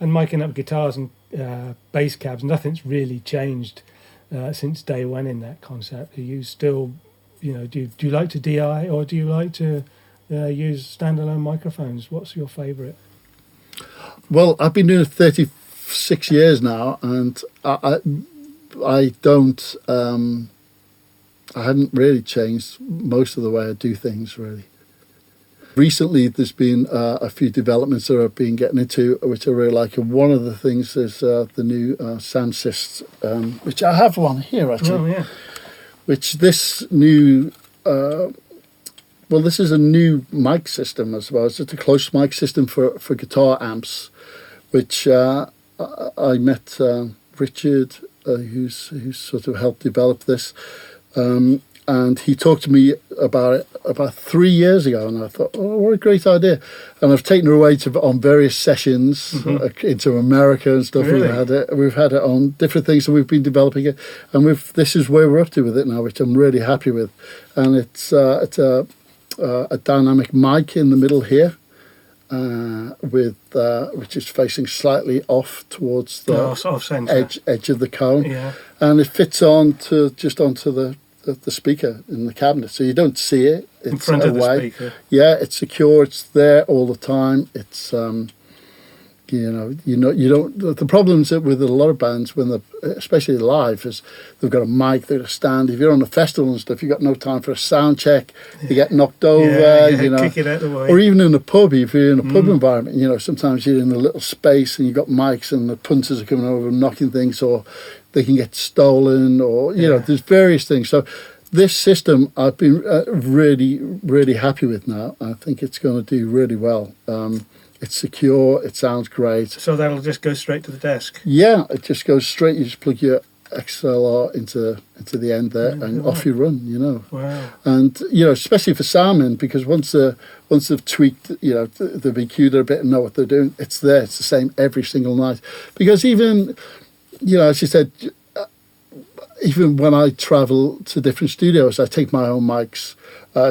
And miking up guitars and bass cabs, nothing's really changed since day one in that concept. Are you still, do you like to DI, or do you like to use standalone microphones? What's your favourite? Well, I've been doing it 36 years now, and I don't, I haven't really changed most of the way I do things, really. Recently, there's been a few developments that I've been getting into, which I really like. And one of the things is the new Samsys, which I have one here, actually. Oh, yeah. Which this new, this is a new mic system, I suppose. It's a close mic system for guitar amps, which I met Richard, who's sort of helped develop this. And he talked to me about it about 3 years ago, and I thought, oh, what a great idea. And I've taken her away on various sessions into America and stuff. Really? We've had it on different things, and we've been developing it. And this is where we're up to with it now, which I'm really happy with. And it's a dynamic mic in the middle here, which is facing slightly off towards the edge of the cone. Yeah. And it fits onto the speaker in the cabinet, so you don't see it. It's in front of the speaker. Yeah, it's secure. It's there all the time. It's you don't. The problems with a lot of bands, especially live, is they've got a mic, they've got a stand. If you're on a festival and stuff, you've got no time for a sound check. You get knocked over. Kick it out the way. Or even in a pub, if you're in a pub environment, sometimes you're in a little space and you've got mics and the punters are coming over and knocking things, or they can get stolen, or there's various things. So this system I've been really, really happy with now. I think it's going to do really well. It's secure. It sounds great. So that'll just go straight to the desk? Yeah, it just goes straight. You just plug your XLR into the end there, and off you run. Wow. And especially for soundmen, because once they've tweaked the EQ'd a bit and know what they're doing, it's there. It's the same every single night. Because even as you said, even when I travel to different studios, I take my own mics,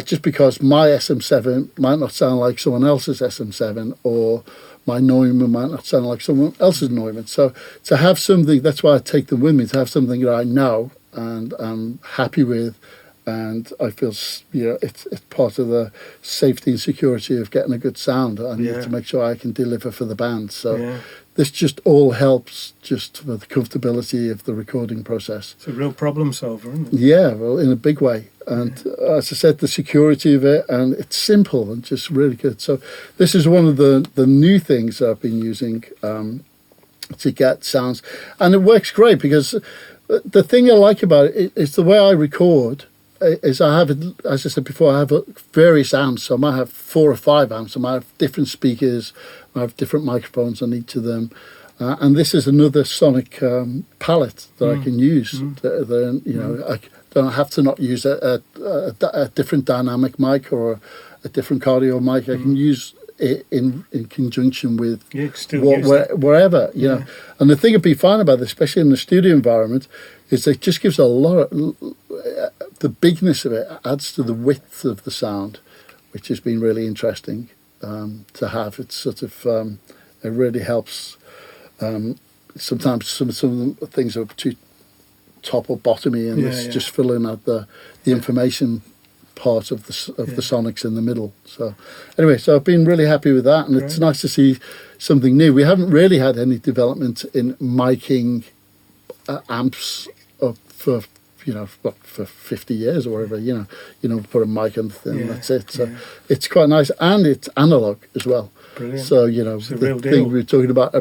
just because my SM7 might not sound like someone else's SM7, or my Neumann might not sound like someone else's Neumann. So to have something, that's why I take them with me, to have something that I know and I'm happy with, and I feel it's part of the safety and security of getting a good sound. I need to make sure I can deliver for the band. So this just all helps just for the comfortability of the recording process. It's a real problem solver, isn't it? Yeah, well, in a big way. And as I said, the security of it, and it's simple and just really good. So this is one of the new things I've been using to get sounds. And it works great, because the thing I like about it is the way I record is I have, as I said before, I have various amps. So I might have 4 or 5 amps. I might have different speakers. I have different microphones on each of them. And this is another sonic palette that I can use. I don't have to not use a different dynamic mic or a different cardio mic. I can use it in conjunction with wherever, And the thing I'd be fine about this, especially in the studio environment, is it just gives a lot of... the bigness of it adds to the width of the sound, which has been really interesting to have. It's sort of... it really helps. Sometimes some of the things are too top or bottomy, and it's just filling out the information part of the sonics in the middle. So anyway, so I've been really happy with that, and it's nice to see something new. We haven't really had any development in miking amps up for for 50 years or whatever. Put a mic on the thing, and that's it. So it's quite nice, and it's analog as well. Brilliant. So it's a the real thing deal. we were talking about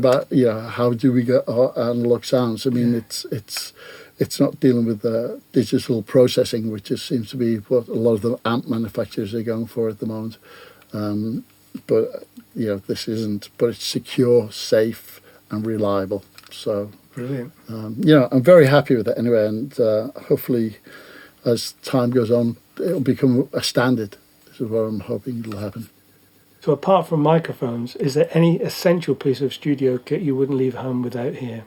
how do we get our analog sounds? I mean, it's not dealing with digital processing, which just seems to be what a lot of the amp manufacturers are going for at the moment. But this isn't. But it's secure, safe, and reliable. So brilliant. I'm very happy with it anyway, and hopefully, as time goes on, it'll become a standard. This is what I'm hoping will happen. So apart from microphones, is there any essential piece of studio kit you wouldn't leave home without here?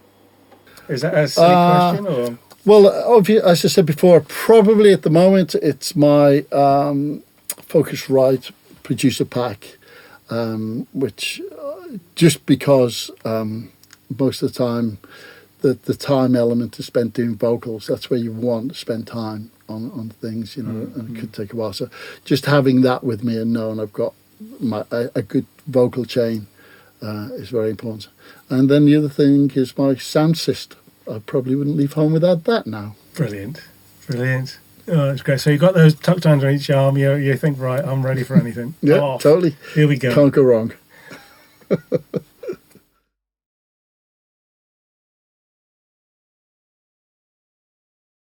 Is that a silly question? Or? Well, as I said before, probably at the moment it's my Focusrite producer pack. which just because most of the time the time element is spent doing vocals. That's where you want to spend time on things, you know, and it could take a while. So just having that with me and knowing I've got a good vocal chain is very important. And then the other thing is my sound system. I probably wouldn't leave home without that now. Brilliant. Oh, that's great. So you've got those tucked under each arm. You think, right, I'm ready for anything. Yeah, totally. Here we go. Can't go wrong.